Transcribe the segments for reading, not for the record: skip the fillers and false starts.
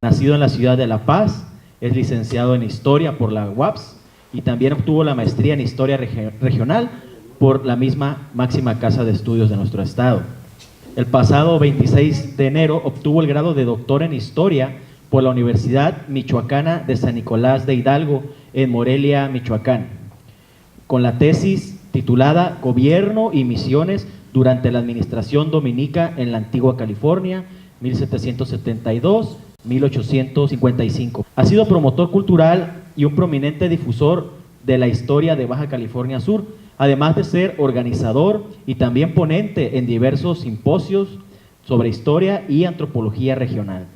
Nacido en la ciudad de La Paz, es licenciado en Historia por la UAPS y también obtuvo la maestría en Historia Regional por la misma máxima casa de estudios de nuestro estado. El pasado 26 de enero obtuvo el grado de doctor en Historia por la Universidad Michoacana de San Nicolás de Hidalgo en Morelia, Michoacán, con la tesis titulada Gobierno y Misiones durante la Administración Dominica en la Antigua California, 1772-1855. Ha sido promotor cultural y un prominente difusor de la historia de Baja California Sur, además de ser organizador y también ponente en diversos simposios sobre historia y antropología regional.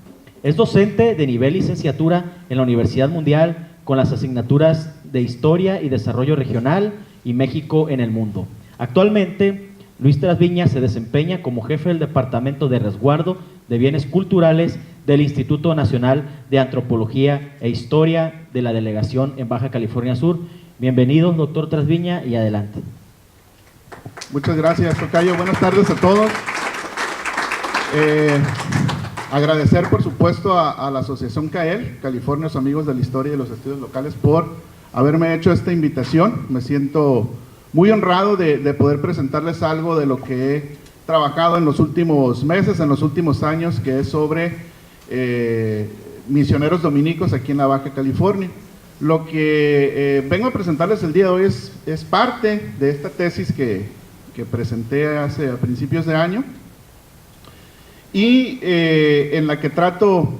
Es docente de nivel licenciatura en la Universidad Mundial con las asignaturas de Historia y Desarrollo Regional y México en el Mundo. Actualmente, Luis Trasviña se desempeña como jefe del Departamento de Resguardo de Bienes Culturales del Instituto Nacional de Antropología e Historia de la Delegación en Baja California Sur. Bienvenido, doctor Trasviña, y adelante. Muchas gracias, tocayo. Buenas tardes a todos. Agradecer, por supuesto, a la Asociación CAEL, Californios Amigos de la Historia y los Estudios Locales, por haberme hecho esta invitación. Me siento muy honrado de poder presentarles algo de lo que he trabajado en los últimos meses, en los últimos años, que es sobre misioneros dominicos aquí en la Baja California. Lo que vengo a presentarles el día de hoy es parte de esta tesis que presenté a principios de año y en la que trato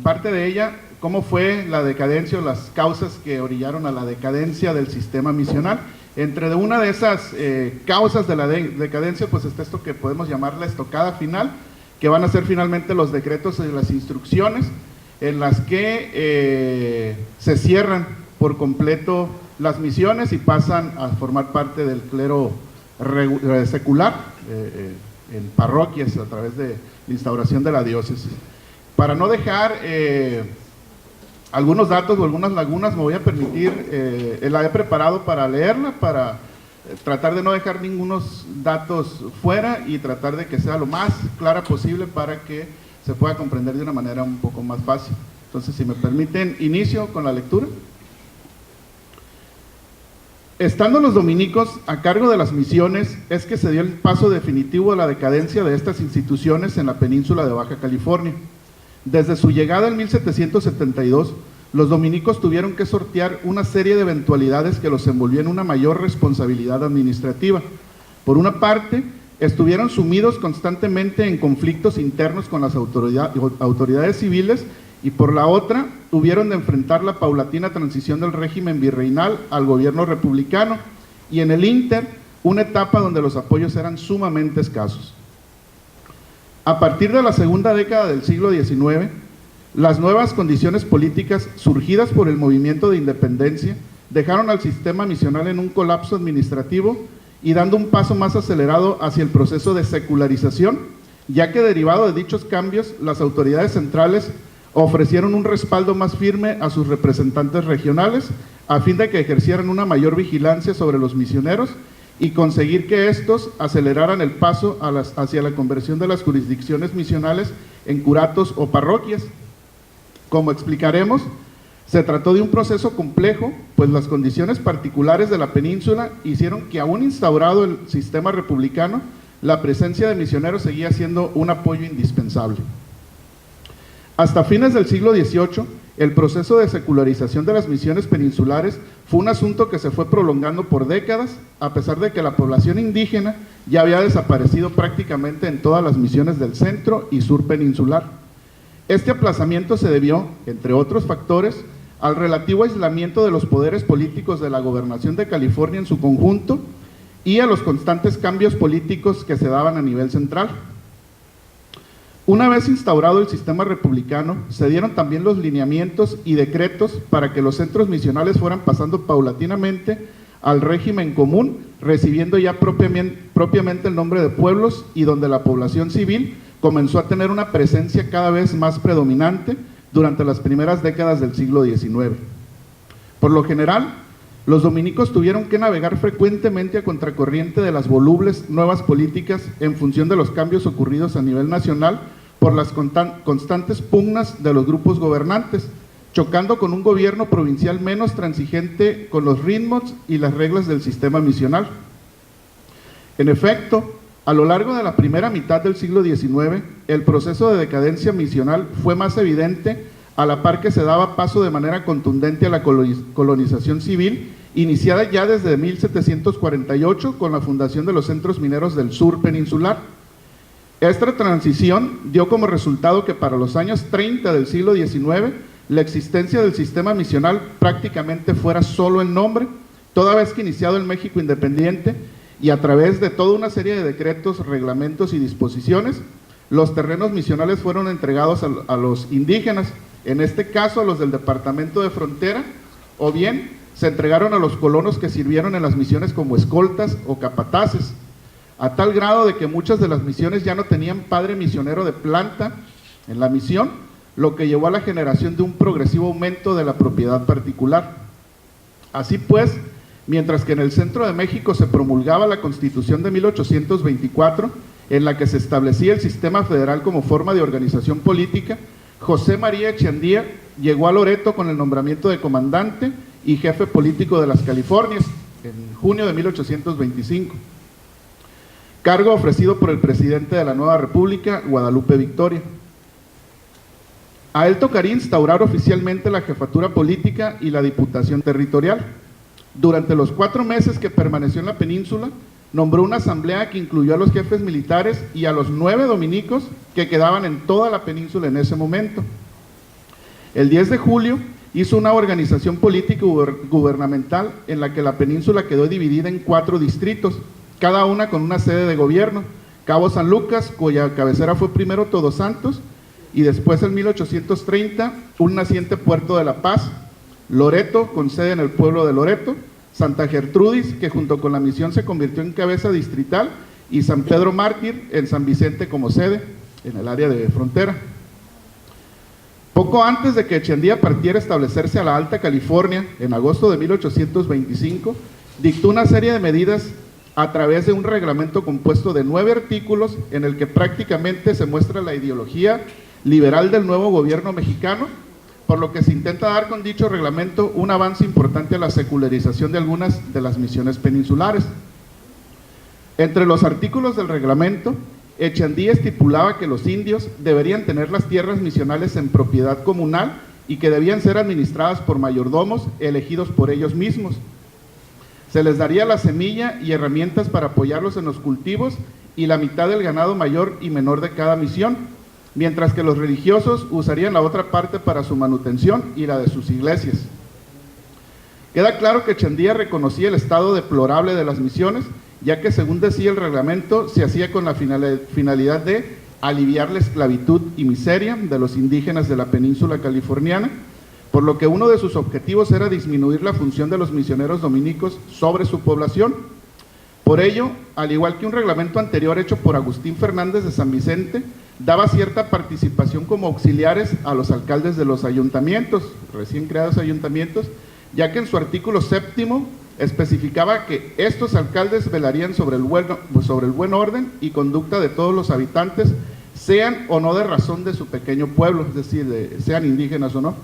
parte de ella, cómo fue la decadencia o las causas que orillaron a la decadencia del sistema misional. Entre una de esas causas de la decadencia, pues está esto que podemos llamar la estocada final, que van a ser finalmente los decretos y las instrucciones en las que se cierran por completo las misiones y pasan a formar parte del clero secular en parroquias a través de la instauración de la diócesis. Para no dejar algunos datos o algunas lagunas, me voy a permitir, la he preparado para leerla, para tratar de no dejar ningunos datos fuera y tratar de que sea lo más clara posible para que se pueda comprender de una manera un poco más fácil. Entonces, si me permiten, inicio con la lectura. Estando los dominicos a cargo de las misiones, es que se dio el paso definitivo a la decadencia de estas instituciones en la península de Baja California. Desde su llegada en 1772, los dominicos tuvieron que sortear una serie de eventualidades que los envolvían en una mayor responsabilidad administrativa. Por una parte, estuvieron sumidos constantemente en conflictos internos con las autoridades civiles y por la otra, tuvieron de enfrentar la paulatina transición del régimen virreinal al gobierno republicano y en el ínter, una etapa donde los apoyos eran sumamente escasos. A partir de la segunda década del siglo XIX, las nuevas condiciones políticas surgidas por el movimiento de independencia dejaron al sistema misional en un colapso administrativo y dando un paso más acelerado hacia el proceso de secularización, ya que derivado de dichos cambios, las autoridades centrales ofrecieron un respaldo más firme a sus representantes regionales a fin de que ejercieran una mayor vigilancia sobre los misioneros y conseguir que estos aceleraran el paso hacia la conversión de las jurisdicciones misionales en curatos o parroquias. Como explicaremos, se trató de un proceso complejo, pues las condiciones particulares de la península hicieron que, aún instaurado el sistema republicano, la presencia de misioneros seguía siendo un apoyo indispensable. Hasta fines del siglo XVIII, el proceso de secularización de las misiones peninsulares fue un asunto que se fue prolongando por décadas, a pesar de que la población indígena ya había desaparecido prácticamente en todas las misiones del centro y sur peninsular. Este aplazamiento se debió, entre otros factores, al relativo aislamiento de los poderes políticos de la gobernación de California en su conjunto y a los constantes cambios políticos que se daban a nivel central. Una vez instaurado el sistema republicano, se dieron también los lineamientos y decretos para que los centros misionales fueran pasando paulatinamente al régimen común, recibiendo ya propiamente el nombre de pueblos y donde la población civil comenzó a tener una presencia cada vez más predominante durante las primeras décadas del siglo XIX. Por lo general, los dominicos tuvieron que navegar frecuentemente a contracorriente de las volubles nuevas políticas en función de los cambios ocurridos a nivel nacional por las constantes pugnas de los grupos gobernantes, chocando con un gobierno provincial menos transigente con los ritmos y las reglas del sistema misional. En efecto, a lo largo de la primera mitad del siglo XIX, el proceso de decadencia misional fue más evidente a la par que se daba paso de manera contundente a la colonización civil, iniciada ya desde 1748 con la fundación de los centros mineros del sur peninsular. Esta transición dio como resultado que para los años 30 del siglo XIX, la existencia del sistema misional prácticamente fuera solo el nombre, toda vez que iniciado el México independiente y a través de toda una serie de decretos, reglamentos y disposiciones, los terrenos misionales fueron entregados a los indígenas, en este caso a los del departamento de Frontera, o bien se entregaron a los colonos que sirvieron en las misiones como escoltas o capataces, a tal grado de que muchas de las misiones ya no tenían padre misionero de planta en la misión, lo que llevó a la generación de un progresivo aumento de la propiedad particular. Así pues, mientras que en el centro de México se promulgaba la Constitución de 1824, en la que se establecía el sistema federal como forma de organización política, José María Echeandía llegó a Loreto con el nombramiento de comandante y jefe político de las Californias en junio de 1825, cargo ofrecido por el presidente de la nueva república, Guadalupe Victoria. A él tocaría instaurar oficialmente la jefatura política y la diputación territorial. Durante los 4 meses que permaneció en la península, nombró una asamblea que incluyó a los jefes militares y a los 9 dominicos que quedaban en toda la península en ese momento. El 10 de julio hizo una organización política gubernamental en la que la península quedó dividida en 4 distritos, cada una con una sede de gobierno: Cabo San Lucas, cuya cabecera fue primero Todos Santos, y después en 1830 un naciente Puerto de la Paz; Loreto, con sede en el pueblo de Loreto; Santa Gertrudis, que junto con la misión se convirtió en cabeza distrital; y San Pedro Mártir en San Vicente como sede, en el área de Frontera. Poco antes de que Echeandía partiera a establecerse a la Alta California, en agosto de 1825, dictó una serie de medidas a través de un reglamento compuesto de 9 artículos en el que prácticamente se muestra la ideología liberal del nuevo gobierno mexicano, por lo que se intenta dar con dicho reglamento un avance importante a la secularización de algunas de las misiones peninsulares. Entre los artículos del reglamento, Echeandía estipulaba que los indios deberían tener las tierras misionales en propiedad comunal y que debían ser administradas por mayordomos elegidos por ellos mismos. Se les daría la semilla y herramientas para apoyarlos en los cultivos y la mitad del ganado mayor y menor de cada misión, mientras que los religiosos usarían la otra parte para su manutención y la de sus iglesias. Queda claro que Echeandía reconocía el estado deplorable de las misiones, ya que según decía el reglamento, se hacía con la finalidad de aliviar la esclavitud y miseria de los indígenas de la península californiana, por lo que uno de sus objetivos era disminuir la función de los misioneros dominicos sobre su población. Por ello, al igual que un reglamento anterior hecho por Agustín Fernández de San Vicente, daba cierta participación como auxiliares a los alcaldes de los ayuntamientos, recién creados ayuntamientos, ya que en su artículo 7º especificaba que estos alcaldes velarían sobre el buen orden y conducta de todos los habitantes, sean o no de razón de su pequeño pueblo, es decir, sean indígenas o no.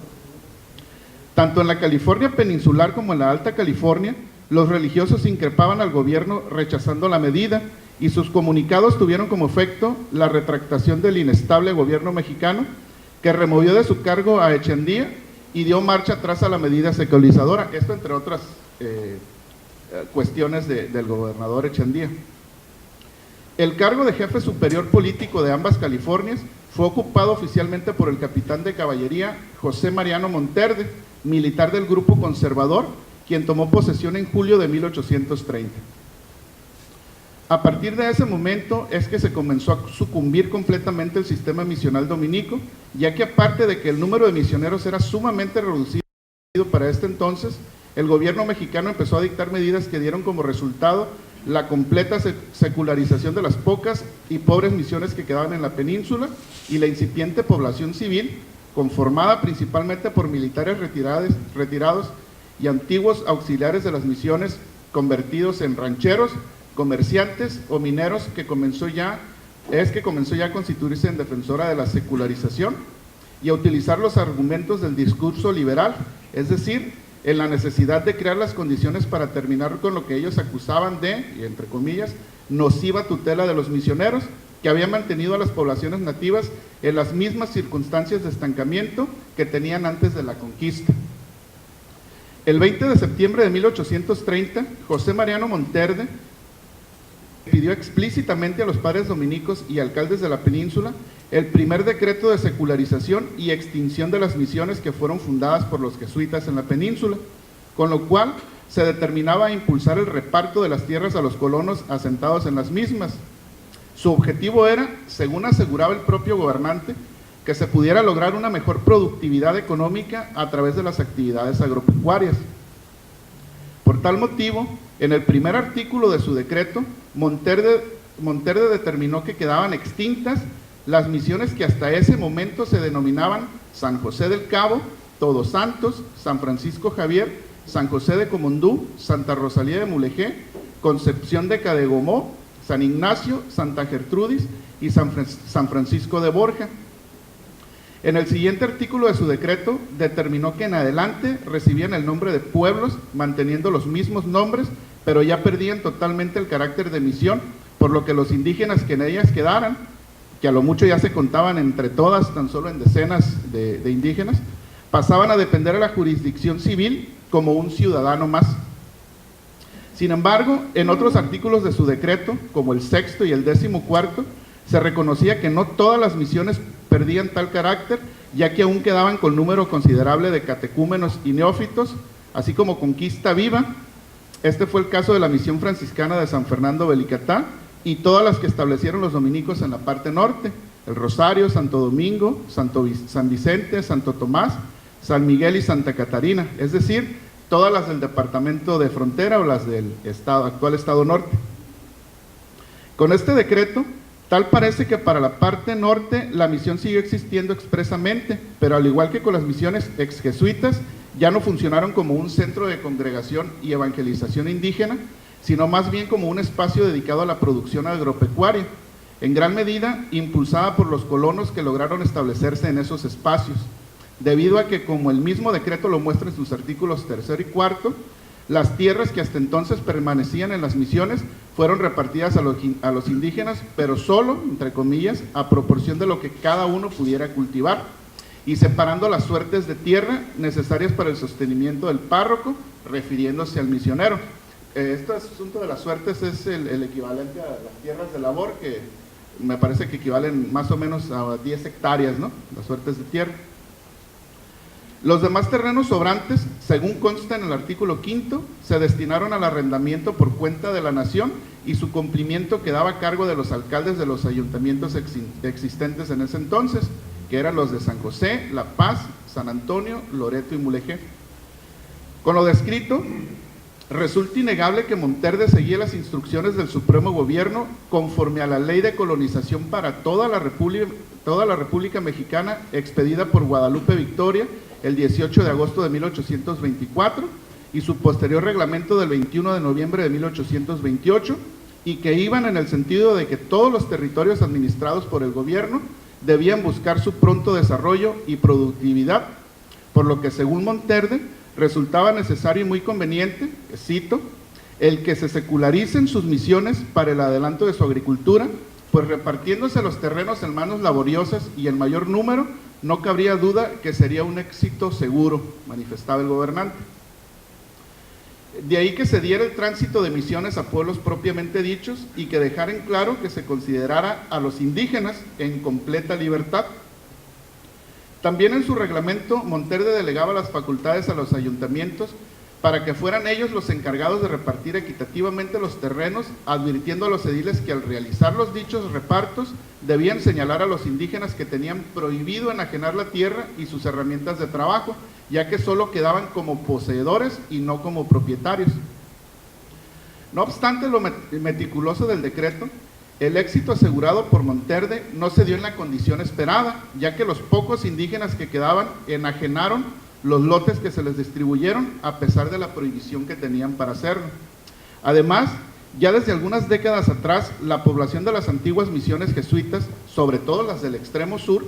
Tanto en la California peninsular como en la Alta California, los religiosos increpaban al gobierno rechazando la medida, y sus comunicados tuvieron como efecto la retractación del inestable gobierno mexicano, que removió de su cargo a Echeandía y dio marcha atrás a la medida seculizadora. Esto entre otras cuestiones del gobernador Echeandía. El cargo de jefe superior político de ambas Californias fue ocupado oficialmente por el capitán de caballería José Mariano Monterde, militar del grupo conservador, quien tomó posesión en julio de 1830. A partir de ese momento es que se comenzó a sucumbir completamente el sistema misional dominico, ya que aparte de que el número de misioneros era sumamente reducido para este entonces, el gobierno mexicano empezó a dictar medidas que dieron como resultado la completa secularización de las pocas y pobres misiones que quedaban en la península y la incipiente población civil, conformada principalmente por militares retirados y antiguos auxiliares de las misiones convertidos en rancheros, comerciantes o mineros, que comenzó ya es que comenzó ya a constituirse en defensora de la secularización y a utilizar los argumentos del discurso liberal, es decir, en la necesidad de crear las condiciones para terminar con lo que ellos acusaban de, y entre comillas, nociva tutela de los misioneros, que habían mantenido a las poblaciones nativas en las mismas circunstancias de estancamiento que tenían antes de la conquista. El 20 de septiembre de 1830, José Mariano Monterde pidió explícitamente a los padres dominicos y alcaldes de la península el primer decreto de secularización y extinción de las misiones que fueron fundadas por los jesuitas en la península, con lo cual se determinaba a impulsar el reparto de las tierras a los colonos asentados en las mismas. Su objetivo era, según aseguraba el propio gobernante, que se pudiera lograr una mejor productividad económica a través de las actividades agropecuarias. Por tal motivo, en el primer artículo de su decreto, Monterde determinó que quedaban extintas las misiones que hasta ese momento se denominaban San José del Cabo, Todos Santos, San Francisco Javier, San José de Comondú, Santa Rosalía de Mulegé, Concepción de Cadegomó, San Ignacio, Santa Gertrudis y San Francisco de Borja. En el siguiente artículo de su decreto determinó que en adelante recibían el nombre de pueblos, manteniendo los mismos nombres, pero ya perdían totalmente el carácter de misión, por lo que los indígenas que en ellas quedaran, que a lo mucho ya se contaban entre todas, tan solo en decenas de indígenas, pasaban a depender de la jurisdicción civil como un ciudadano más. Sin embargo, en otros artículos de su decreto, como el 6º y el 14º, se reconocía que no todas las misiones perdían tal carácter, ya que aún quedaban con número considerable de catecúmenos y neófitos, así como conquista viva. Este fue el caso de la misión franciscana de San Fernando Belicatá y todas las que establecieron los dominicos en la parte norte: el Rosario, Santo Domingo, San Vicente, Santo Tomás, San Miguel y Santa Catarina, es decir, todas las del departamento de frontera o las del actual estado norte. Con este decreto, tal parece que para la parte norte la misión siguió existiendo expresamente, pero al igual que con las misiones exjesuitas, ya no funcionaron como un centro de congregación y evangelización indígena, sino más bien como un espacio dedicado a la producción agropecuaria, en gran medida impulsada por los colonos que lograron establecerse en esos espacios, debido a que, como el mismo decreto lo muestra en sus artículos 3 y 4, las tierras que hasta entonces permanecían en las misiones fueron repartidas a los indígenas, pero solo, entre comillas, a proporción de lo que cada uno pudiera cultivar, y separando las suertes de tierra necesarias para el sostenimiento del párroco, refiriéndose al misionero. Este asunto de las suertes es el equivalente a las tierras de labor, que me parece que equivalen más o menos a 10 hectáreas, ¿no? Las suertes de tierra. Los demás terrenos sobrantes, según consta en el artículo 5º, se destinaron al arrendamiento por cuenta de la nación y su cumplimiento quedaba a cargo de los alcaldes de los ayuntamientos existentes en ese entonces, que eran los de San José, La Paz, San Antonio, Loreto y Mulegé. Con lo descrito, resulta innegable que Monterde seguía las instrucciones del Supremo Gobierno conforme a la Ley de Colonización para toda la República Mexicana, expedida por Guadalupe Victoria el 18 de agosto de 1824, y su posterior reglamento del 21 de noviembre de 1828, y que iban en el sentido de que todos los territorios administrados por el gobierno debían buscar su pronto desarrollo y productividad, por lo que, según Monterde, resultaba necesario y muy conveniente, cito, el que se secularicen sus misiones para el adelanto de su agricultura, pues repartiéndose los terrenos en manos laboriosas y en mayor número, no cabría duda que sería un éxito seguro, manifestaba el gobernante. De ahí que se diera el tránsito de misiones a pueblos propiamente dichos y que dejara en claro que se considerara a los indígenas en completa libertad. También en su reglamento, Monterde delegaba las facultades a los ayuntamientos para que fueran ellos los encargados de repartir equitativamente los terrenos, advirtiendo a los ediles que al realizar los dichos repartos debían señalar a los indígenas que tenían prohibido enajenar la tierra y sus herramientas de trabajo, ya que solo quedaban como poseedores y no como propietarios. No obstante lo meticuloso del decreto, el éxito asegurado por Monterde no se dio en la condición esperada, ya que los pocos indígenas que quedaban enajenaron los lotes que se les distribuyeron a pesar de la prohibición que tenían para hacerlo. Además, Ya desde algunas décadas atrás, la población de las antiguas misiones jesuitas, sobre todo las del extremo sur,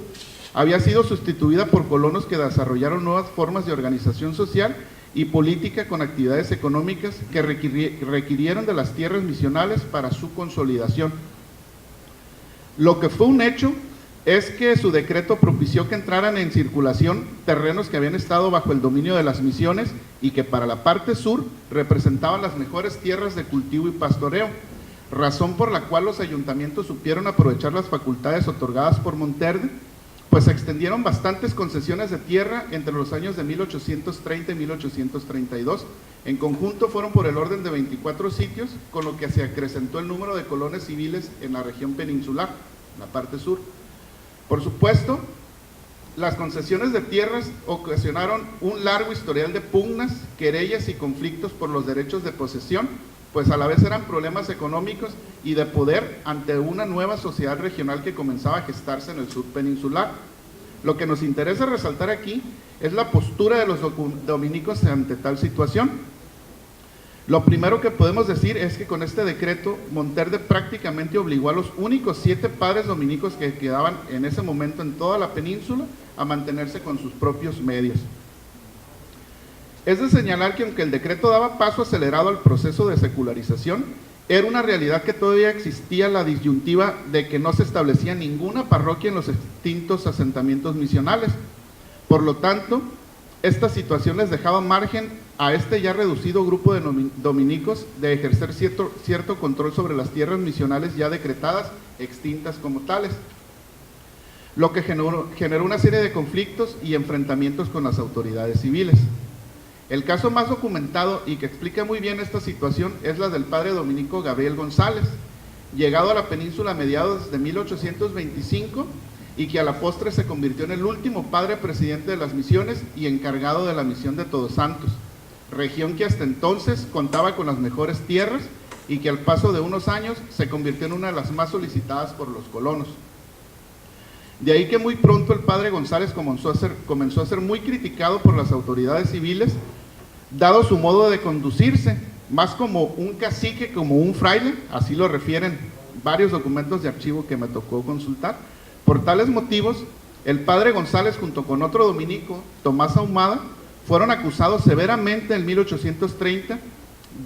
había sido sustituida por colonos que desarrollaron nuevas formas de organización social y política con actividades económicas que requirieron de las tierras misionales para su consolidación. Lo que fue un hecho es que su decreto propició que entraran en circulación terrenos que habían estado bajo el dominio de las misiones y que para la parte sur representaban las mejores tierras de cultivo y pastoreo, razón por la cual los ayuntamientos supieron aprovechar las facultades otorgadas por Monterde, pues se extendieron bastantes concesiones de tierra entre los años de 1830 y 1832. En conjunto fueron por el orden de 24 sitios, con lo que se acrecentó el número de colonias civiles en la región peninsular, la parte sur. Por supuesto, las concesiones de tierras ocasionaron un largo historial de pugnas, querellas y conflictos por los derechos de posesión, pues a la vez eran problemas económicos y de poder ante una nueva sociedad regional que comenzaba a gestarse en el sur peninsular. Lo que nos interesa resaltar aquí es la postura de los dominicos ante tal situación. Lo primero que podemos decir es que con este decreto, Monterde prácticamente obligó a los únicos 7 padres dominicos que quedaban en ese momento en toda la península a mantenerse con sus propios medios. Es de señalar que aunque el decreto daba paso acelerado al proceso de secularización, era una realidad que todavía existía la disyuntiva de que no se establecía ninguna parroquia en los extintos asentamientos misionales. Por lo tanto, esta situación les dejaba margen a este ya reducido grupo de dominicos de ejercer cierto control sobre las tierras misionales ya decretadas, extintas como tales, lo que generó una serie de conflictos y enfrentamientos con las autoridades civiles. El caso más documentado y que explica muy bien esta situación es la del padre dominico Gabriel González, llegado a la península a mediados de 1825 y que a la postre se convirtió en el último padre presidente de las misiones y encargado de la misión de Todos Santos, región que hasta entonces contaba con las mejores tierras y que al paso de unos años se convirtió en una de las más solicitadas por los colonos. De ahí que muy pronto el padre González comenzó a ser muy criticado por las autoridades civiles, dado su modo de conducirse, más como un cacique, como un fraile, así lo refieren varios documentos de archivo que me tocó consultar. Por tales motivos, el padre González junto con otro dominico, Tomás Ahumada, fueron acusados severamente en 1830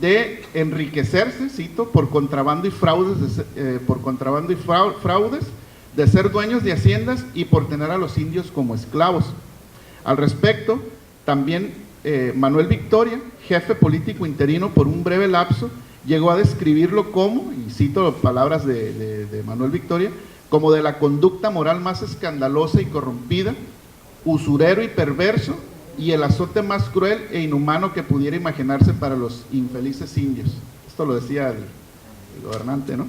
de enriquecerse, cito, por contrabando y fraudes, de ser dueños de haciendas y por tener a los indios como esclavos. Al respecto, también Manuel Victoria, jefe político interino por un breve lapso, llegó a describirlo como, y cito palabras de Manuel Victoria, como de la conducta moral más escandalosa y corrompida, usurero y perverso, y el azote más cruel e inhumano que pudiera imaginarse para los infelices indios. Esto lo decía el gobernante, ¿no?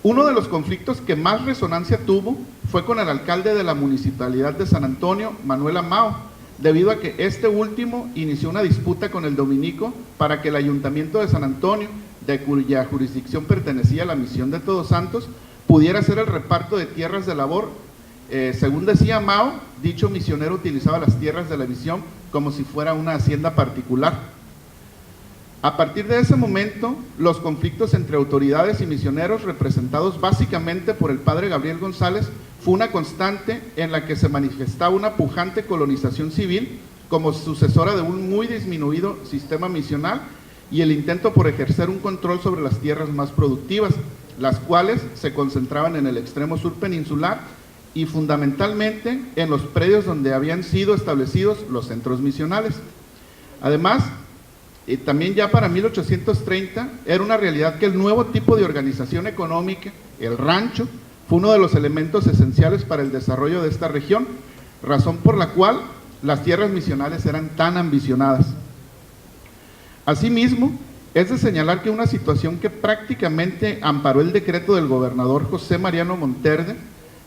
Uno de los conflictos que más resonancia tuvo fue con el alcalde de la municipalidad de San Antonio, Manuel Amao, debido a que este último inició una disputa con el dominico para que el ayuntamiento de San Antonio, de cuya jurisdicción pertenecía a la misión de Todos Santos, pudiera hacer el reparto de tierras de labor. Según decía Mao, dicho misionero utilizaba las tierras de la misión como si fuera una hacienda particular. A partir de ese momento, los conflictos entre autoridades y misioneros, representados básicamente por el padre Gabriel González, fue una constante en la que se manifestaba una pujante colonización civil como sucesora de un muy disminuido sistema misional y el intento por ejercer un control sobre las tierras más productivas, las cuales se concentraban en el extremo sur peninsular y fundamentalmente en los predios donde habían sido establecidos los centros misionales. Además, también ya para 1830 era una realidad que el nuevo tipo de organización económica, el rancho, fue uno de los elementos esenciales para el desarrollo de esta región, razón por la cual las tierras misionales eran tan ambicionadas. Asimismo, es de señalar que una situación que prácticamente amparó el decreto del gobernador José Mariano Monterde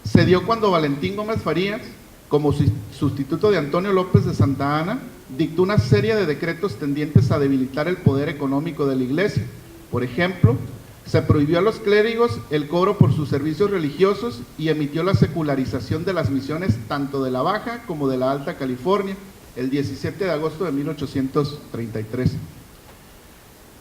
se dio cuando Valentín Gómez Farías, como sustituto de Antonio López de Santa Ana, dictó una serie de decretos tendientes a debilitar el poder económico de la iglesia. Por ejemplo, se prohibió a los clérigos el cobro por sus servicios religiosos y emitió la secularización de las misiones tanto de la Baja como de la Alta California, el 17 de agosto de 1833.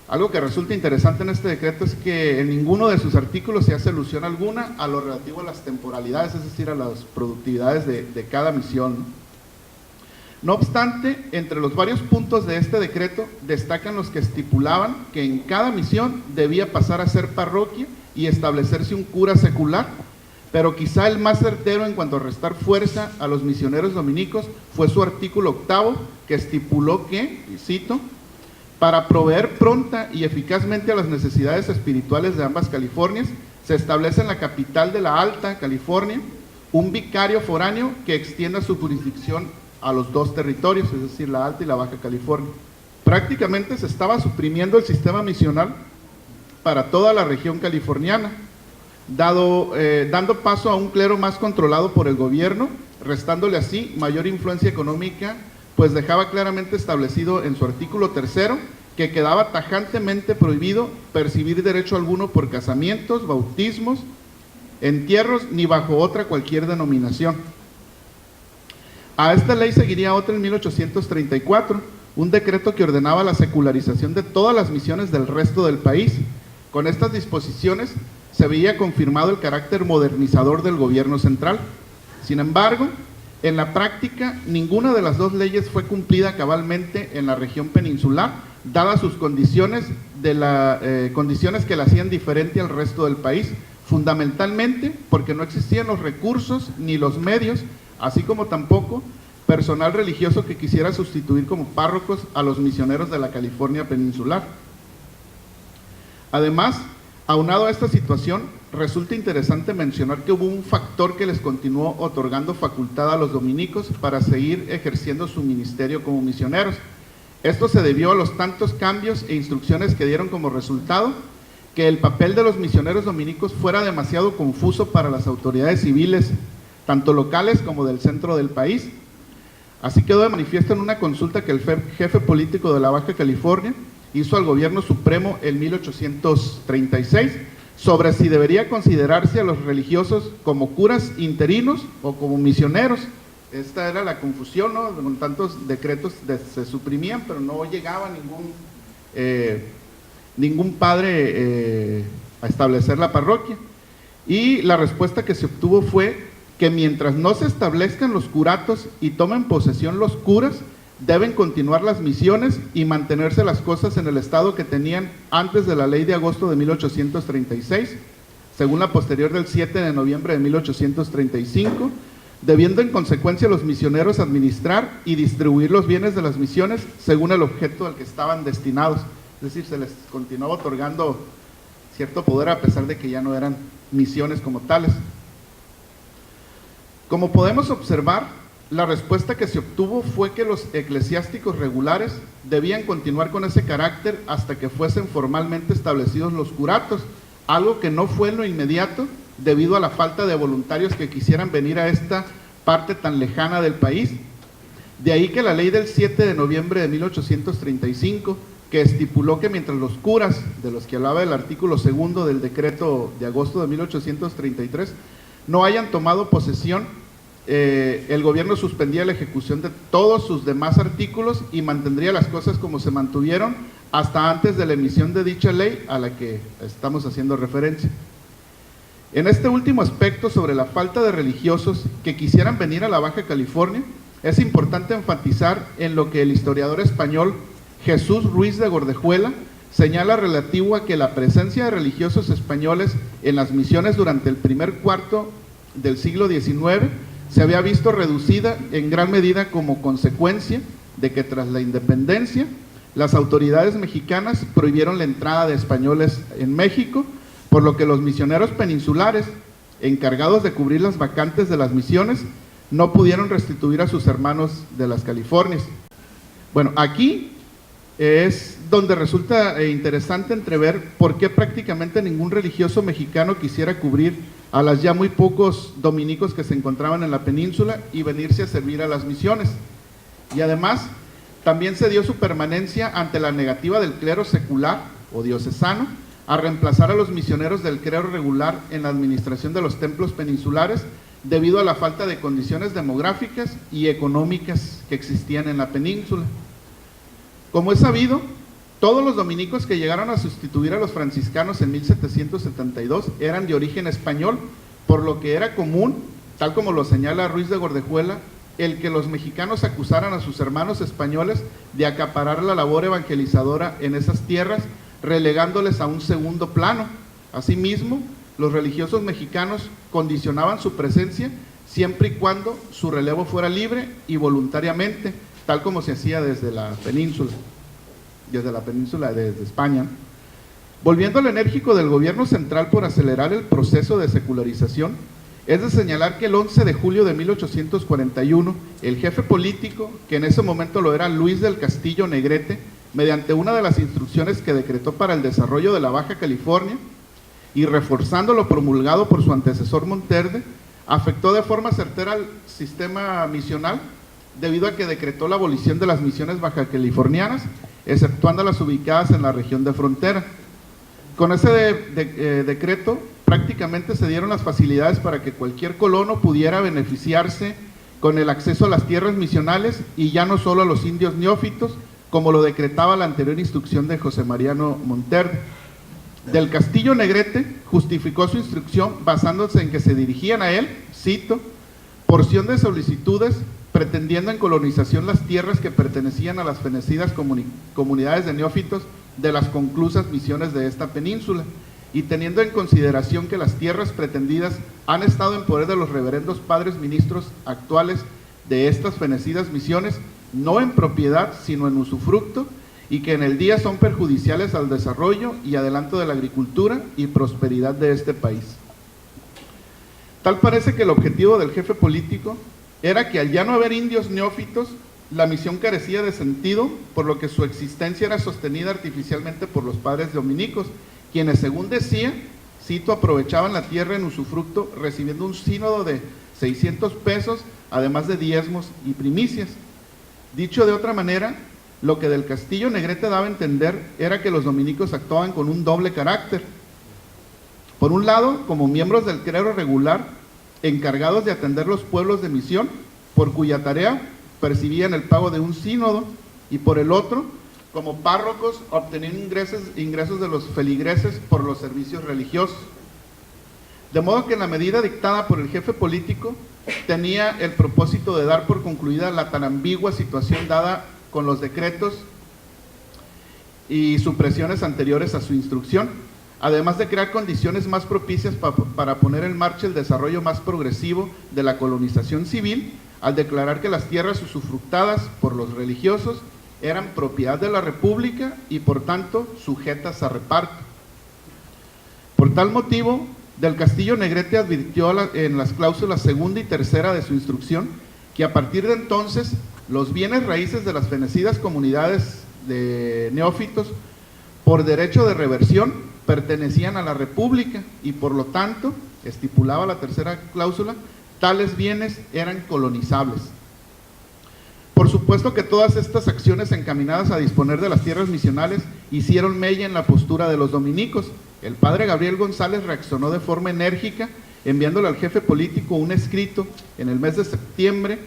Algo que resulta interesante en este decreto es que en ninguno de sus artículos se hace alusión alguna a lo relativo a las temporalidades, es decir, a las productividades de cada misión, ¿no? No obstante, entre los varios puntos de este decreto destacan los que estipulaban que en cada misión debía pasar a ser parroquia y establecerse un cura secular, pero quizá el más certero en cuanto a restar fuerza a los misioneros dominicos fue su artículo 8º, que estipuló que, y cito, para proveer pronta y eficazmente a las necesidades espirituales de ambas Californias, se establece en la capital de la Alta California un vicario foráneo que extienda su jurisdicción a los dos territorios, es decir, la Alta y la Baja California. Prácticamente se estaba suprimiendo el sistema misional para toda la región californiana, dando paso a un clero más controlado por el gobierno, restándole así mayor influencia económica, pues dejaba claramente establecido en su artículo 3º que quedaba tajantemente prohibido percibir derecho alguno por casamientos, bautismos, entierros, ni bajo otra cualquier denominación. A esta ley seguiría otra en 1834, un decreto que ordenaba la secularización de todas las misiones del resto del país. Con estas disposiciones se veía confirmado el carácter modernizador del gobierno central. Sin embargo, en la práctica, ninguna de las dos leyes fue cumplida cabalmente en la región peninsular, dadas sus condiciones, condiciones que la hacían diferente al resto del país, fundamentalmente porque no existían los recursos ni los medios, así como tampoco personal religioso que quisiera sustituir como párrocos a los misioneros de la California peninsular. Además, aunado a esta situación, resulta interesante mencionar que hubo un factor que les continuó otorgando facultad a los dominicos para seguir ejerciendo su ministerio como misioneros. Esto se debió a los tantos cambios e instrucciones que dieron como resultado que el papel de los misioneros dominicos fuera demasiado confuso para las autoridades civiles, tanto locales como del centro del país. Así quedó de manifiesto en una consulta que el jefe político de la Baja California hizo al gobierno supremo en 1836 sobre si debería considerarse a los religiosos como curas interinos o como misioneros. Esta era la confusión, ¿no? Con tantos decretos se suprimían, pero no llegaba ningún padre a establecer la parroquia. Y la respuesta que se obtuvo fue que mientras no se establezcan los curatos y tomen posesión los curas, deben continuar las misiones y mantenerse las cosas en el estado que tenían antes de la ley de agosto de 1836, según la posterior del 7 de noviembre de 1835, debiendo en consecuencia los misioneros administrar y distribuir los bienes de las misiones según el objeto al que estaban destinados. Es decir, se les continuaba otorgando cierto poder a pesar de que ya no eran misiones como tales. Como podemos observar, la respuesta que se obtuvo fue que los eclesiásticos regulares debían continuar con ese carácter hasta que fuesen formalmente establecidos los curatos, algo que no fue en lo inmediato debido a la falta de voluntarios que quisieran venir a esta parte tan lejana del país. De ahí que la ley del 7 de noviembre de 1835, que estipuló que mientras los curas, de los que hablaba el artículo 2º del decreto de agosto de 1833, no hayan tomado posesión, el gobierno suspendía la ejecución de todos sus demás artículos y mantendría las cosas como se mantuvieron hasta antes de la emisión de dicha ley a la que estamos haciendo referencia. En este último aspecto sobre la falta de religiosos que quisieran venir a la Baja California, es importante enfatizar en lo que el historiador español Jesús Ruiz de Gordejuela señala relativo a que la presencia de religiosos españoles en las misiones durante el primer cuarto del siglo XIX se había visto reducida en gran medida como consecuencia de que tras la independencia las autoridades mexicanas prohibieron la entrada de españoles en México, por lo que los misioneros peninsulares, encargados de cubrir las vacantes de las misiones, no pudieron restituir a sus hermanos de las Californias. Bueno, aquí es donde resulta interesante entrever por qué prácticamente ningún religioso mexicano quisiera cubrir a las ya muy pocos dominicos que se encontraban en la península y venirse a servir a las misiones. Y además, también se dio su permanencia ante la negativa del clero secular o diocesano a reemplazar a los misioneros del clero regular en la administración de los templos peninsulares debido a la falta de condiciones demográficas y económicas que existían en la península. Como es sabido, Todos los dominicos que llegaron a sustituir a los franciscanos en 1772 eran de origen español, por lo que era común, tal como lo señala Ruiz de Gordejuela, el que los mexicanos acusaran a sus hermanos españoles de acaparar la labor evangelizadora en esas tierras, relegándoles a un segundo plano. Asimismo, los religiosos mexicanos condicionaban su presencia siempre y cuando su relevo fuera libre y voluntariamente, tal como se hacía desde la península desde España. Volviendo al enérgico del gobierno central por acelerar el proceso de secularización, es de señalar que el 11 de julio de 1841, el jefe político, que en ese momento lo era Luis del Castillo Negrete, mediante una de las instrucciones que decretó para el desarrollo de la Baja California, y reforzando lo promulgado por su antecesor Monterde, afectó de forma certera al sistema misional, debido a que decretó la abolición de las misiones bajacalifornianas, exceptuando las ubicadas en la región de frontera. Con ese decreto prácticamente se dieron las facilidades para que cualquier colono pudiera beneficiarse con el acceso a las tierras misionales, y ya no solo a los indios neófitos, como lo decretaba la anterior instrucción de José Mariano Monterde. Del Castillo Negrete justificó su instrucción basándose en que se dirigían a él, cito, porción de solicitudes pretendiendo en colonización las tierras que pertenecían a las fenecidas comunidades de neófitos de las conclusas misiones de esta península, y teniendo en consideración que las tierras pretendidas han estado en poder de los reverendos padres ministros actuales de estas fenecidas misiones, no en propiedad sino en usufructo, y que en el día son perjudiciales al desarrollo y adelanto de la agricultura y prosperidad de este país. Tal parece que el objetivo del jefe político era que al ya no haber indios neófitos, la misión carecía de sentido, por lo que su existencia era sostenida artificialmente por los padres dominicos, quienes, según decía, cito, aprovechaban la tierra en usufructo, recibiendo un sínodo de 600 pesos, además de diezmos y primicias. Dicho de otra manera, lo que del Castillo Negrete daba a entender era que los dominicos actuaban con un doble carácter. Por un lado, como miembros del clero regular, encargados de atender los pueblos de misión, por cuya tarea percibían el pago de un sínodo, y por el otro, como párrocos, obteniendo ingresos de los feligreses por los servicios religiosos. De modo que en la medida dictada por el jefe político, tenía el propósito de dar por concluida la tan ambigua situación dada con los decretos y supresiones anteriores a su instrucción, además de crear condiciones más propicias para poner en marcha el desarrollo más progresivo de la colonización civil, al declarar que las tierras usufructadas por los religiosos eran propiedad de la República y por tanto sujetas a reparto. Por tal motivo, del Castillo Negrete advirtió en las cláusulas segunda y tercera de su instrucción que a partir de entonces los bienes raíces de las fenecidas comunidades de neófitos, por derecho de reversión, pertenecían a la República y por lo tanto, estipulaba la tercera cláusula, tales bienes eran colonizables. Por supuesto que todas estas acciones encaminadas a disponer de las tierras misionales hicieron mella en la postura de los dominicos. El padre Gabriel González reaccionó de forma enérgica, enviándole al jefe político un escrito en el mes de septiembre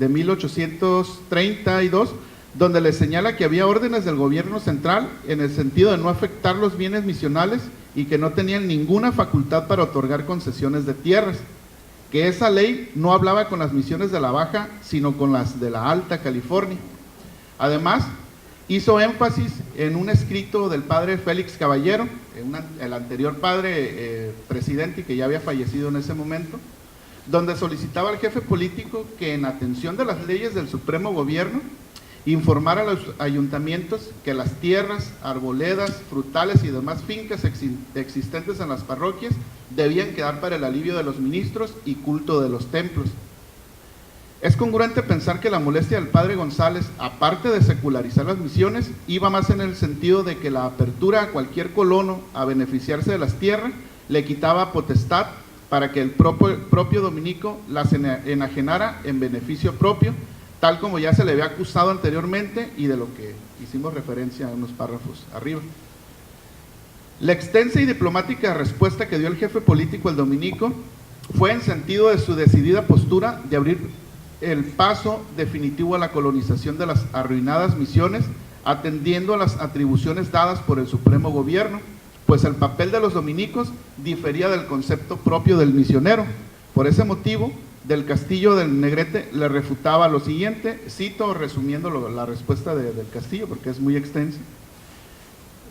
de 1832, donde le señala que había órdenes del gobierno central en el sentido de no afectar los bienes misionales y que no tenían ninguna facultad para otorgar concesiones de tierras, que esa ley no hablaba con las misiones de la Baja, sino con las de la Alta California. Además, hizo énfasis en un escrito del padre Félix Caballero, el anterior padre presidente y que ya había fallecido en ese momento, donde solicitaba al jefe político que en atención de las leyes del Supremo Gobierno informar a los ayuntamientos que las tierras, arboledas, frutales y demás fincas existentes en las parroquias debían quedar para el alivio de los ministros y culto de los templos. Es congruente pensar que la molestia del padre González, aparte de secularizar las misiones, iba más en el sentido de que la apertura a cualquier colono a beneficiarse de las tierras le quitaba potestad para que el propio dominico las enajenara en beneficio propio, tal como ya se le había acusado anteriormente y de lo que hicimos referencia en unos párrafos arriba. La extensa y diplomática respuesta que dio el jefe político el dominico fue en sentido de su decidida postura de abrir el paso definitivo a la colonización de las arruinadas misiones, atendiendo a las atribuciones dadas por el Supremo Gobierno, pues el papel de los dominicos difería del concepto propio del misionero. Por ese motivo, del Castillo del Negrete le refutaba lo siguiente, cito resumiendo la respuesta del Castillo porque es muy extensa.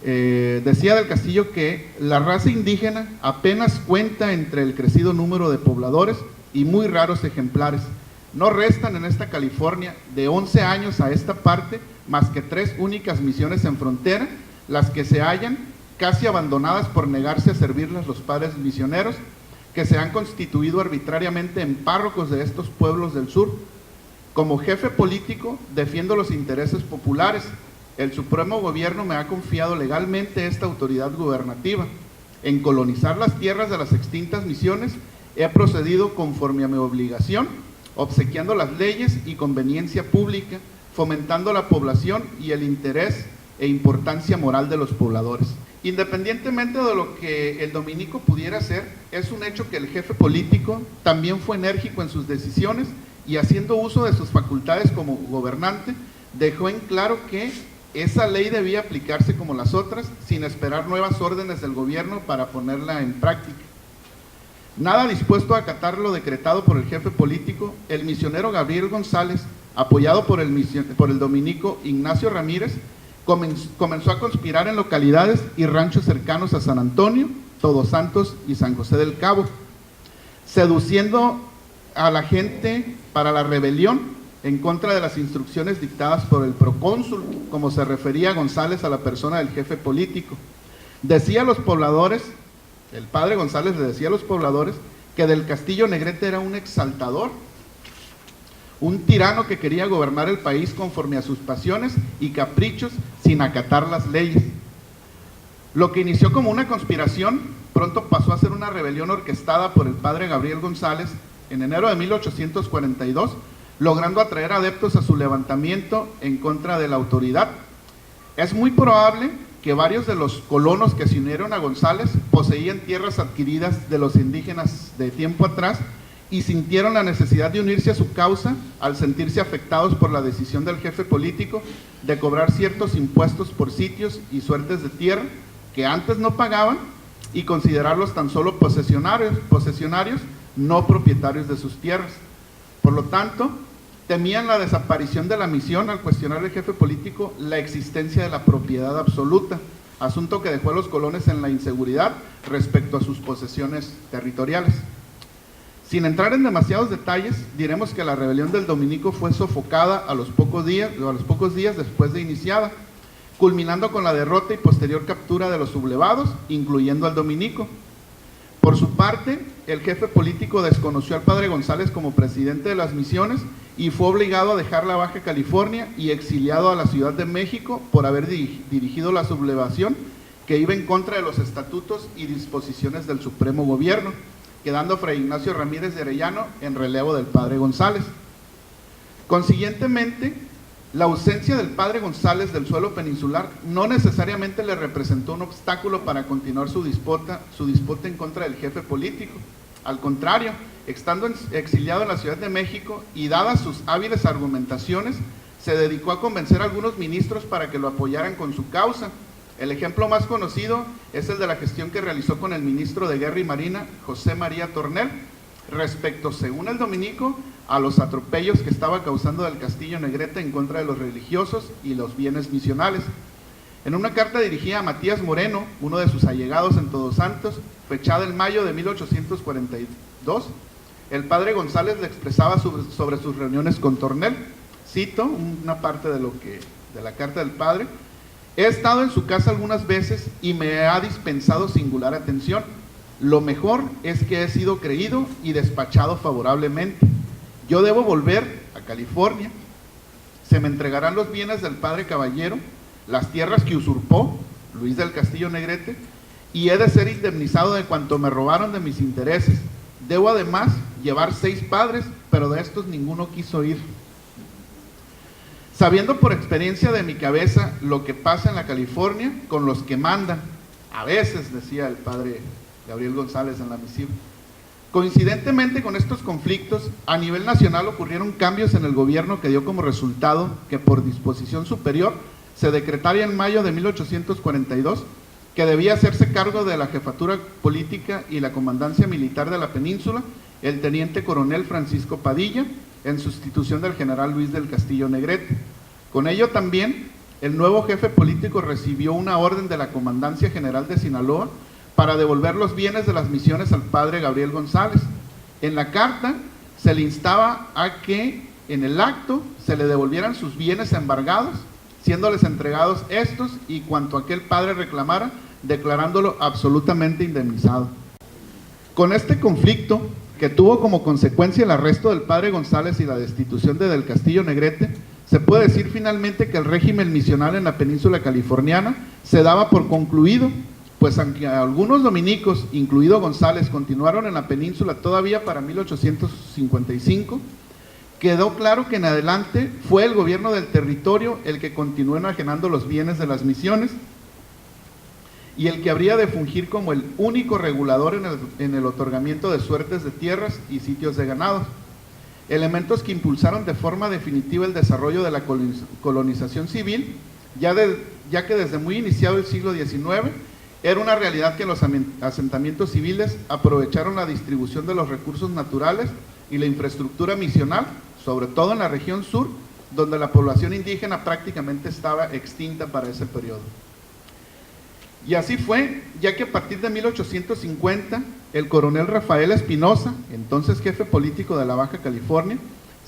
Decía del Castillo que la raza indígena apenas cuenta entre el crecido número de pobladores y muy raros ejemplares. No restan en esta California de 11 años a esta parte más que 3 únicas misiones en frontera, las que se hallan casi abandonadas por negarse a servirles los padres misioneros, que se han constituido arbitrariamente en párrocos de estos pueblos del sur. Como jefe político, defiendo los intereses populares. El Supremo Gobierno me ha confiado legalmente esta autoridad gubernativa. En colonizar las tierras de las extintas misiones, he procedido conforme a mi obligación, obsequiando las leyes y conveniencia pública, fomentando la población y el interés e importancia moral de los pobladores. Independientemente de lo que el dominico pudiera hacer, es un hecho que el jefe político también fue enérgico en sus decisiones y, haciendo uso de sus facultades como gobernante, dejó en claro que esa ley debía aplicarse como las otras, sin esperar nuevas órdenes del gobierno para ponerla en práctica. Nada dispuesto a acatar lo decretado por el jefe político, el misionero Gabriel González, apoyado por el dominico Ignacio Ramírez, comenzó a conspirar en localidades y ranchos cercanos a San Antonio, Todos Santos y San José del Cabo, seduciendo a la gente para la rebelión en contra de las instrucciones dictadas por el procónsul, como se refería González a la persona del jefe político. Decía a los pobladores, el padre González le decía a los pobladores que del Castillo Negrete era un exaltador, un tirano que quería gobernar el país conforme a sus pasiones y caprichos sin acatar las leyes. Lo que inició como una conspiración pronto pasó a ser una rebelión orquestada por el padre Gabriel González en enero de 1842, logrando atraer adeptos a su levantamiento en contra de la autoridad. Es muy probable que varios de los colonos que se unieron a González poseían tierras adquiridas de los indígenas de tiempo atrás y sintieron la necesidad de unirse a su causa al sentirse afectados por la decisión del jefe político de cobrar ciertos impuestos por sitios y suertes de tierra que antes no pagaban y considerarlos tan solo posesionarios, no propietarios de sus tierras. Por lo tanto, temían la desaparición de la misión al cuestionar al jefe político la existencia de la propiedad absoluta, asunto que dejó a los colonos en la inseguridad respecto a sus posesiones territoriales. Sin entrar en demasiados detalles, diremos que la rebelión del dominico fue sofocada a los pocos días después de iniciada, culminando con la derrota y posterior captura de los sublevados, incluyendo al dominico. Por su parte, el jefe político desconoció al padre González como presidente de las misiones y fue obligado a dejar la Baja California y exiliado a la Ciudad de México por haber dirigido la sublevación que iba en contra de los estatutos y disposiciones del Supremo Gobierno, quedando Fray Ignacio Ramírez de Arellano en relevo del padre González. Consiguientemente, la ausencia del padre González del suelo peninsular no necesariamente le representó un obstáculo para continuar su disputa en contra del jefe político. Al contrario, estando exiliado en la Ciudad de México y dadas sus hábiles argumentaciones, se dedicó a convencer a algunos ministros para que lo apoyaran con su causa. El ejemplo más conocido es el de la gestión que realizó con el ministro de Guerra y Marina, José María Tornel, respecto, según el dominico, a los atropellos que estaba causando el Castillo Negrete en contra de los religiosos y los bienes misionales. En una carta dirigida a Matías Moreno, uno de sus allegados en Todos Santos, fechada en mayo de 1842, el padre González le expresaba sobre sus reuniones con Tornel. Cito una parte de la carta del padre: he estado en su casa algunas veces y me ha dispensado singular atención. Lo mejor es que he sido creído y despachado favorablemente. Yo debo volver a California. Se me entregarán los bienes del padre caballero, las tierras que usurpó Luis del Castillo Negrete, y he de ser indemnizado de cuanto me robaron de mis intereses. Debo además llevar 6 padres, pero de estos ninguno quiso ir. Sabiendo por experiencia de mi cabeza lo que pasa en la California con los que mandan, a veces, decía el padre Gabriel González en la misiva. Coincidentemente con estos conflictos, a nivel nacional ocurrieron cambios en el gobierno que dio como resultado que por disposición superior se decretaría en mayo de 1842 que debía hacerse cargo de la jefatura política y la comandancia militar de la península el teniente coronel Francisco Padilla, en sustitución del general Luis del Castillo Negrete. Con ello también, el nuevo jefe político recibió una orden de la Comandancia General de Sinaloa para devolver los bienes de las misiones al padre Gabriel González. En la carta se le instaba a que en el acto se le devolvieran sus bienes embargados, siéndoles entregados estos y cuanto aquel padre reclamara, declarándolo absolutamente indemnizado. Con este conflicto, que tuvo como consecuencia el arresto del padre González y la destitución de Del Castillo Negrete, se puede decir finalmente que el régimen misional en la península californiana se daba por concluido, pues aunque algunos dominicos, incluido González, continuaron en la península todavía para 1855, quedó claro que en adelante fue el gobierno del territorio el que continuó enajenando los bienes de las misiones y el que habría de fungir como el único regulador en el otorgamiento de suertes de tierras y sitios de ganados, elementos que impulsaron de forma definitiva el desarrollo de la colonización civil, ya que desde muy iniciado el siglo XIX era una realidad que los asentamientos civiles aprovecharon la distribución de los recursos naturales y la infraestructura misional, sobre todo en la región sur, donde la población indígena prácticamente estaba extinta para ese periodo. Y así fue, ya que a partir de 1850, el coronel Rafael Espinosa, entonces jefe político de la Baja California,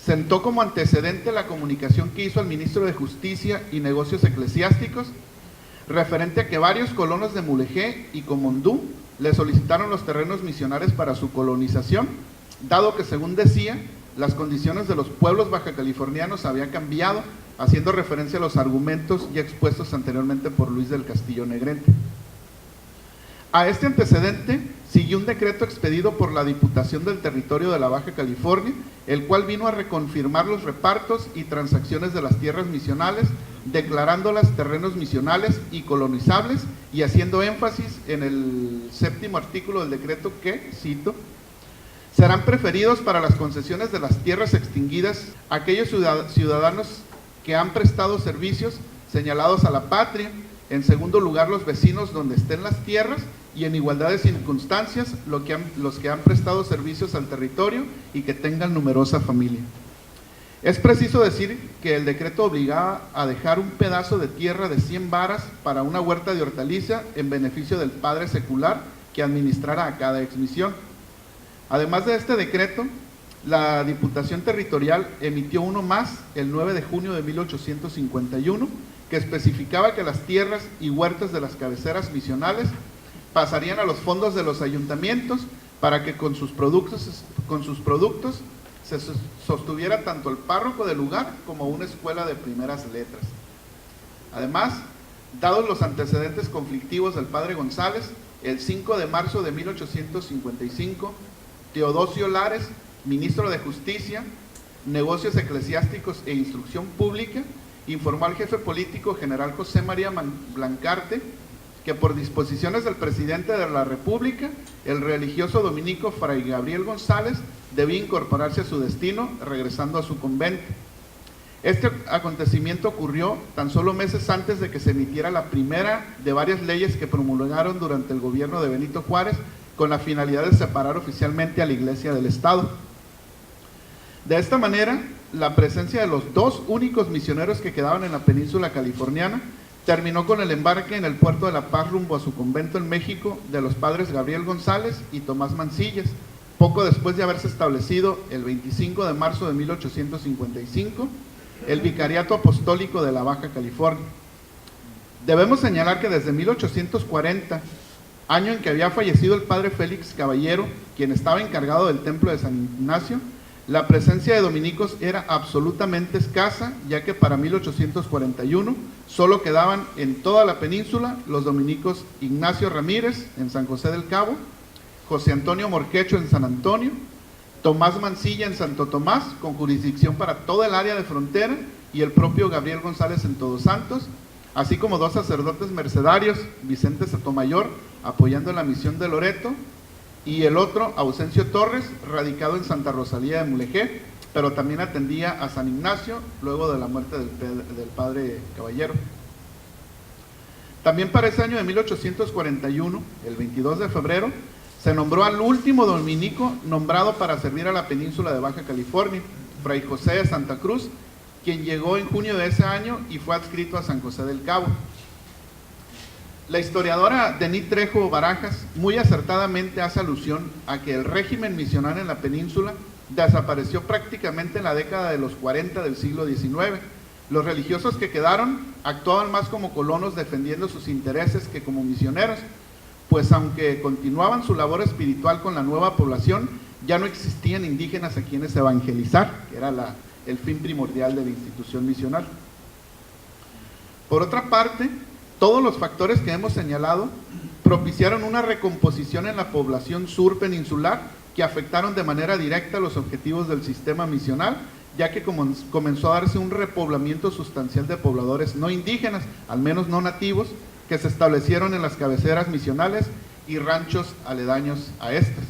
sentó como antecedente la comunicación que hizo al ministro de Justicia y Negocios Eclesiásticos, referente a que varios colonos de Mulegé y Comondú le solicitaron los terrenos misionales para su colonización, dado que, según decía, las condiciones de los pueblos bajacalifornianos habían cambiado, haciendo referencia a los argumentos ya expuestos anteriormente por Luis del Castillo Negrete. A este antecedente siguió un decreto expedido por la Diputación del Territorio de la Baja California, el cual vino a reconfirmar los repartos y transacciones de las tierras misionales, declarándolas terrenos misionales y colonizables y haciendo énfasis en el 7º artículo del decreto que, cito, serán preferidos para las concesiones de las tierras extinguidas aquellos ciudadanos que han prestado servicios señalados a la patria, en segundo lugar los vecinos donde estén las tierras y en igualdad de circunstancias los que han prestado servicios al territorio y que tengan numerosa familia. Es preciso decir que el decreto obligaba a dejar un pedazo de tierra de 100 varas para una huerta de hortaliza en beneficio del padre secular que administrara a cada exmisión. Además de este decreto, la Diputación Territorial emitió uno más el 9 de junio de 1851 que especificaba que las tierras y huertas de las cabeceras misionales pasarían a los fondos de los ayuntamientos para que con sus productos se sostuviera tanto el párroco del lugar como una escuela de primeras letras. Además, dados los antecedentes conflictivos del padre González, el 5 de marzo de 1855, Teodosio Lares, ministro de Justicia, Negocios Eclesiásticos e Instrucción Pública, informó al jefe político general José María Blancarte que por disposiciones del presidente de la República, el religioso dominico Fray Gabriel González debía incorporarse a su destino, regresando a su convento. Este acontecimiento ocurrió tan solo meses antes de que se emitiera la primera de varias leyes que promulgaron durante el gobierno de Benito Juárez, con la finalidad de separar oficialmente a la Iglesia del Estado. De esta manera, la presencia de los dos únicos misioneros que quedaban en la península californiana terminó con el embarque en el puerto de La Paz rumbo a su convento en México de los padres Gabriel González y Tomás Mancillas, poco después de haberse establecido el 25 de marzo de 1855 el Vicariato Apostólico de la Baja California. Debemos señalar que desde 1840, año en que había fallecido el padre Félix Caballero, quien estaba encargado del templo de San Ignacio, la presencia de dominicos era absolutamente escasa, ya que para 1841 solo quedaban en toda la península los dominicos Ignacio Ramírez en San José del Cabo, José Antonio Morquecho en San Antonio, Tomás Mancilla en Santo Tomás, con jurisdicción para toda el área de frontera, y el propio Gabriel González en Todos Santos, así como dos sacerdotes mercedarios, Vicente Sotomayor, apoyando la misión de Loreto, y el otro, Ausencio Torres, radicado en Santa Rosalía de Mulegé, pero también atendía a San Ignacio luego de la muerte del padre Caballero. También para ese año de 1841, el 22 de febrero, se nombró al último dominico nombrado para servir a la península de Baja California, Fray José de Santa Cruz, quien llegó en junio de ese año y fue adscrito a San José del Cabo. La historiadora Denise Trejo Barajas muy acertadamente hace alusión a que el régimen misional en la península desapareció prácticamente en la década de los 40 del siglo XIX. Los religiosos que quedaron actuaban más como colonos defendiendo sus intereses que como misioneros, pues aunque continuaban su labor espiritual con la nueva población, ya no existían indígenas a quienes evangelizar, que era el fin primordial de la institución misional. Por otra parte, todos los factores que hemos señalado propiciaron una recomposición en la población sur peninsular que afectaron de manera directa los objetivos del sistema misional, ya que comenzó a darse un repoblamiento sustancial de pobladores no indígenas, al menos no nativos, que se establecieron en las cabeceras misionales y ranchos aledaños a estas.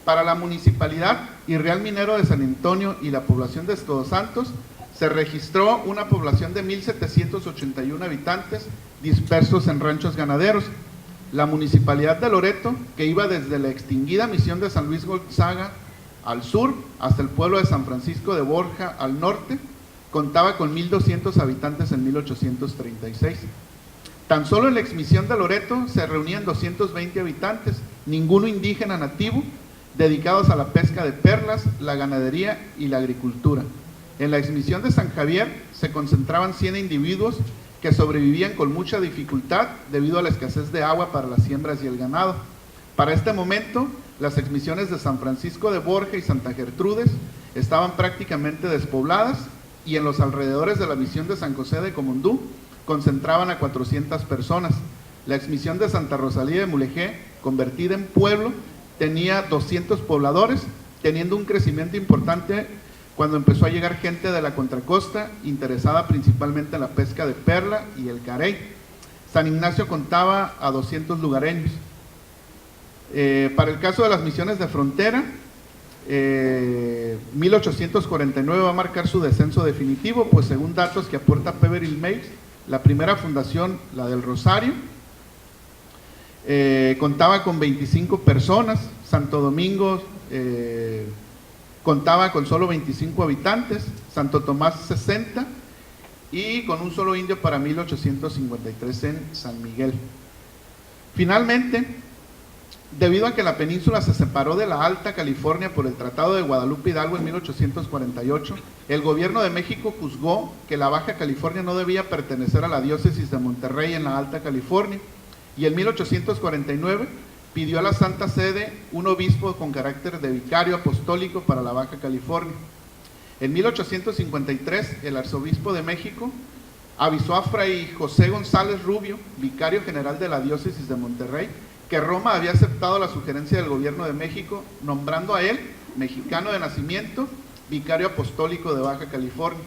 Para la municipalidad y Real Minero de San Antonio y la población de Todos Santos, se registró una población de 1,781 habitantes dispersos en ranchos ganaderos. La municipalidad de Loreto, que iba desde la extinguida misión de San Luis Gonzaga al sur hasta el pueblo de San Francisco de Borja al norte, contaba con 1,200 habitantes en 1836. Tan solo en la exmisión de Loreto se reunían 220 habitantes, ninguno indígena nativo, dedicados a la pesca de perlas, la ganadería y la agricultura. En la exmisión de San Javier se concentraban 100 individuos que sobrevivían con mucha dificultad debido a la escasez de agua para las siembras y el ganado. Para este momento, las exmisiones de San Francisco de Borja y Santa Gertrudes estaban prácticamente despobladas y en los alrededores de la misión de San José de Comondú concentraban a 400 personas. La exmisión de Santa Rosalía de Mulegé, convertida en pueblo, tenía 200 pobladores, teniendo un crecimiento importante cuando empezó a llegar gente de la contracosta, interesada principalmente en la pesca de perla y el carey. San Ignacio contaba a 200 lugareños. Para el caso de las misiones de frontera, 1849 va a marcar su descenso definitivo, pues según datos que aporta Peveril Meigs, la primera fundación, la del Rosario, contaba con 25 personas. Santo Domingo contaba con solo 25 habitantes, Santo Tomás 60 y con un solo indio para 1853 en San Miguel. Finalmente, debido a que la península se separó de la Alta California por el Tratado de Guadalupe Hidalgo en 1848, el gobierno de México juzgó que la Baja California no debía pertenecer a la diócesis de Monterrey en la Alta California, y en 1849 pidió a la Santa Sede un obispo con carácter de vicario apostólico para la Baja California. En 1853, el arzobispo de México avisó a Fray José González Rubio, vicario general de la diócesis de Monterrey, que Roma había aceptado la sugerencia del gobierno de México, nombrando a él, mexicano de nacimiento, vicario apostólico de Baja California.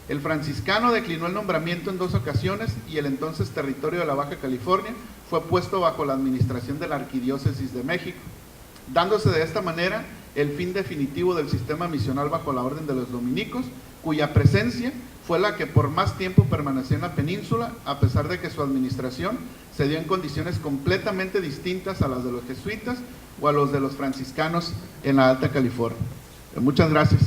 El franciscano declinó el nombramiento en 2 ocasiones y el entonces territorio de la Baja California fue puesto bajo la administración de la Arquidiócesis de México, dándose de esta manera el fin definitivo del sistema misional bajo la orden de los dominicos, cuya presencia fue la que por más tiempo permaneció en la península, a pesar de que su administración se dio en condiciones completamente distintas a las de los jesuitas o a los de los franciscanos en la Alta California. Muchas gracias.